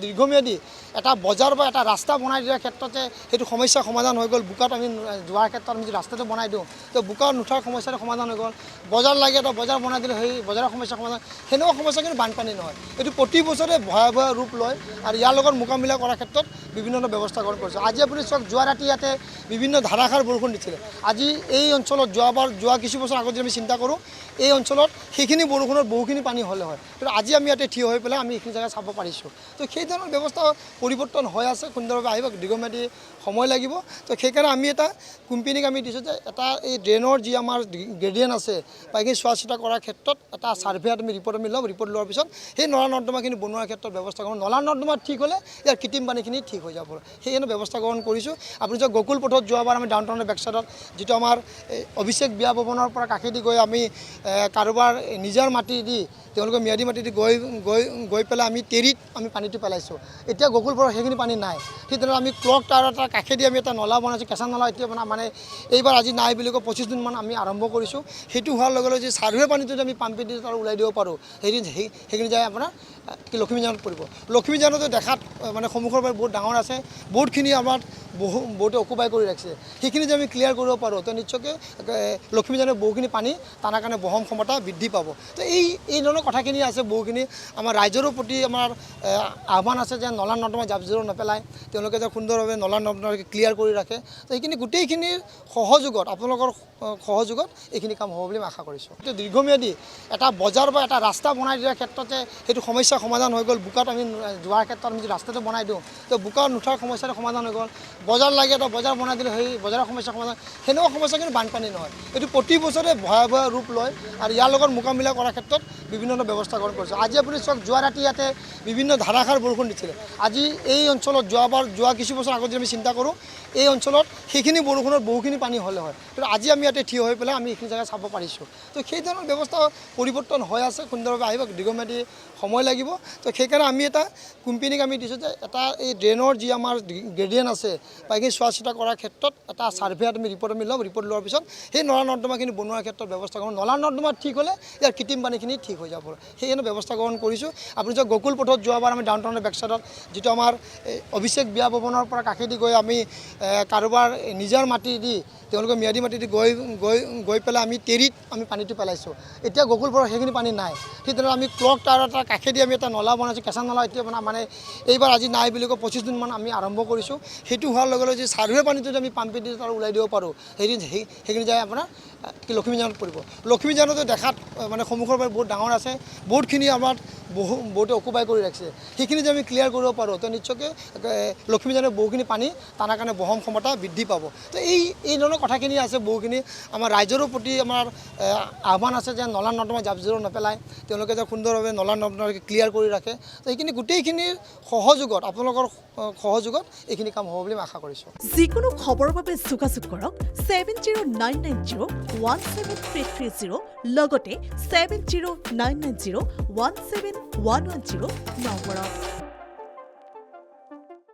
দীৰ্ঘম্যাদী এটা বজাৰ বা এটা ৰাস্তা বনাই দিয়াৰ ক্ষেত্ৰতে সেইটো সমস্যা সমাধান হৈ গ'ল। বোকাত আমি যোৱাৰ ক্ষেত্ৰত আমি যদি ৰাস্তাটো বনাই দিওঁ তো বোকা নুঠাৰ সমস্যাটো সমাধান হৈ গ'ল। বজাৰ লাগে এটা বজাৰ বনাই দিলে সেই বজাৰৰ সমস্যা সমাধান, সেনেকুৱা সমস্যা কিন্তু বানপানী নহয়। এইটো প্ৰতি বছৰে ভয়াৱহ ৰূপ লয় আৰু ইয়াৰ লগত মোকাবিলা কৰাৰ ক্ষেত্ৰত বিভিন্ন ব্যৱস্থা গ্ৰহণ কৰিছে। আজি আপুনি চাওক, যোৱা ৰাতি ইয়াতে বিভিন্ন ধাৰাসাৰ বৰষুণ দিছিলে। আজি এই অঞ্চলত যোৱা কিছু বছৰ আগত যদি আমি চিন্তা কৰোঁ, এই অঞ্চলত সেইখিনি বৰষুণত বহুখিনি পানী হ'লে হয়, কিন্তু আজি আমি ইয়াতে থিয় হৈ পেলাই আমি এইখিনি জেগা চাব পাৰিছোঁ। তো সেই ধৰণৰ ব্যৱস্থা পৰিৱৰ্তন হৈ আছে, সুন্দৰভাৱে আহিব। দীৰ্ঘম্যাদী সময় লাগিব। তো সেইকাৰণে আমি এটা কোম্পানীক আমি দিছোঁ যে এটা এই ড্ৰেইনৰ যি আমাৰ গ্ৰেডিয়েণ্ট আছে বা এইখিনি চোৱা চিতা কৰাৰ ক্ষেত্ৰত এটা ছাৰ্ভেত আমি ৰিপৰ্ট ল'ম। ৰিপৰ্ট লোৱাৰ পিছত সেই নলা নৰ্দমাখিনি বনোৱাৰ ক্ষেত্ৰত ব্যৱস্থা কৰোঁ। নলা নৰ্দমা ঠিক হ'লে ইয়াৰ কৃত্ৰিম পানীখিনি ঠিক হৈ যাব। সেইকাৰণে ব্যৱস্থা গ্ৰহণ কৰিছোঁ। আপুনি যে গকুল পথত যোৱাবাৰ আমি ডাউন টাউনৰ বেকচাইডত যিটো আমাৰ অভিষেক বিয়া ভৱনৰ পৰা কাষেদি গৈ আমি কাৰোবাৰ নিজৰ মাটি দি তেওঁলোকে ম্যাদী মাটি দি গৈ পেলাই আমি তেৰিত আমি পানীটো পেলাইছোঁ। এতিয়া গকুল পথত সেইখিনি পানী নাই। ঠিক তেনেদৰে আমি ক্লক টাৱাৰ এটা কাষেদি আমি এটা নলা বনাইছোঁ, কেঁচা নলা। এতিয়া মানে এইবাৰ আজি নাই বুলি কৈ 25 দিনমান আমি আৰম্ভ কৰিছোঁ। সেইটো হোৱাৰ লগে লগে যে ছাৰ্ভে পানীটো যদি আমি পাম্পেদি তাৰ ওলাই দিব পাৰোঁ, সেইখিনি যায় আপোনাৰ লক্ষ্মীজানত পৰিব। লক্ষ্মীজানতো দেখাত মানে সন্মুখৰ পৰা বহুত ডাঙৰ আছে, বহুতখিনি আমাৰ বহুতে অকুপাই কৰি ৰাখিছে। সেইখিনি যদি আমি ক্লিয়াৰ কৰিব পাৰোঁ তো নিশ্চয়কৈ লক্ষ্মীজানৰ বহুখিনি পানী টানাৰ কাৰণে বহন ক্ষমতা বৃদ্ধি পাব। তো এই ধৰণৰ কথাখিনি আছে। বহুখিনি আমাৰ ৰাইজৰো প্ৰতি আমাৰ আহ্বান আছে যে নলা নৰ্দমা জাবৰ জোথৰ নেপেলায়, তেওঁলোকে যে সুন্দৰভাৱে নলা নৰ্দমা ক্লিয়াৰ কৰি ৰাখে। তো সেইখিনি গোটেইখিনিৰ সহযোগত, আপোনালোকৰ সহযোগত এইখিনি কাম হ'ব বুলি মই আশা কৰিছোঁ। এতিয়া দীৰ্ঘম্যাদী এটা বজাৰ বা এটা ৰাস্তা বনাই দিয়াৰ ক্ষেত্ৰতে সেইটো সমস্যা সমাধান হৈ গ'ল। বোকাত আমি যোৱাৰ ক্ষেত্ৰত আমি যদি ৰাস্তাটো বনাই দিওঁ তো বোকা নুঠাৰ সমস্যাটো সমাধান হৈ গ'ল। বজাৰ লাগে এটা বজাৰ বনাই দিলে সেই বজাৰৰ সমস্যা সমাধান, সেনেকুৱা সমস্যা কিন্তু বানপানী নহয়। এইটো প্ৰতি বছৰে ভয়াৱহ ৰূপ লয় আৰু ইয়াৰ লগত মোকাবিলা কৰাৰ ক্ষেত্ৰত বিভিন্ন ব্যৱস্থা গ্ৰহণ কৰিছে। আজি আপুনি চাওক, যোৱা ৰাতি ইয়াতে বিভিন্ন ধাৰাসাৰ বৰষুণ দিছিলে। আজি এই অঞ্চলত যোৱা কিছু বছৰ আগত যদি আমি চিন্তা কৰোঁ, এই অঞ্চলত সেইখিনি বৰষুণত বহুখিনি পানী হ'লে হয়, কিন্তু আজি আমি ইয়াতে থিয় হৈ পেলাই আমি এইখিনি জেগা চাব পাৰিছোঁ। তো সেই ধৰণৰ ব্যৱস্থা পৰিৱৰ্তন হৈ আছে, সুন্দৰভাৱে আহিব। দীৰ্ঘম্যাদী সময় লাগিব। তো সেইকাৰণে আমি এটা কোম্পানীক আমি দিছোঁ যে এটা এই ড্ৰেইনৰ যি আমাৰ গ্ৰেডিয়েণ্ট আছে বা এইখিনি চোৱা চিতা কৰাৰ ক্ষেত্ৰত এটা ছাৰ্ভেত আমি ৰিপৰ্ট ল'ম। ৰিপৰ্ট লোৱাৰ পিছত সেই নলা নৰ্দমাখিনি বনোৱাৰ ক্ষেত্ৰত ব্যৱস্থা কৰোঁ। নলা নৰ্দমা ঠিক হ'লে ইয়াৰ কৃত্ৰিম পানীখিনি ঠিক হৈ যাব। সেইকাৰণে ব্যৱস্থা গ্ৰহণ কৰিছোঁ। আপুনি যে গকুল পথত যোৱাবাৰ আমি ডাউন টাউনৰ বেকচাইডত যিটো আমাৰ অভিষেক বিয়া ভৱনৰ পৰা কাষেদি গৈ আমি কাৰোবাৰ নিজৰ মাটি দি তেওঁলোকে ম্যাদী মাটি দি গৈ পেলাই আমি তেৰিত আমি পানীটো পেলাইছোঁ। এতিয়া গকুল পথত সেইখিনি পানী নাই। ঠিক তেনেদৰে আমি ক্লক টাৱাৰ এটা কাষেদি আমি এটা নলা বনাইছোঁ, কেঁচা নলা। এতিয়া মানে এইবাৰ আজি নাই বুলি কৈ 25 দিনমান আমি আৰম্ভ কৰিছোঁ। সেইটো হোৱাৰ লগে লগে যে ছাৰ্ভে পানীটো যদি আমি পাম্পেদি তাৰ ওলাই দিব পাৰোঁ, সেইখিনি যায় আপোনাৰ লক্ষ্মীজানত পৰিব। লক্ষ্মীজানতো দেখাত মানে সন্মুখৰ পৰা বহুত ডাঙৰ আছে, বহুতখিনি আমাৰ বহুতে অকুপাই কৰি ৰাখিছে। সেইখিনি যদি আমি ক্লিয়াৰ কৰিব পাৰোঁ তো নিশ্চয়কৈ লক্ষ্মীজানৰ বহুখিনি পানী টানাৰ কাৰণে বহন ক্ষমতা বৃদ্ধি পাব। তো এই ধৰণৰ কথাখিনি আছে। বহুখিনি আমাৰ ৰাইজৰো প্ৰতি আমাৰ আহ্বান আছে যে নলা নৰ্দমা জাবৰ জোথৰ নেপেলায়, তেওঁলোকে যে সুন্দৰভাৱে নলা নৰ্দমা ক্লিয়াৰ কৰি ৰাখে। তো সেইখিনি গোটেইখিনিৰ সহযোগত, আপোনালোকৰ সহযোগত এইখিনি কাম হ'ব বুলি মই আশা কৰিছোঁ। যিকোনো খবৰৰ বাবে যোগাযোগ কৰক 7099017330 লগতে 7099017110 নম্বৰত।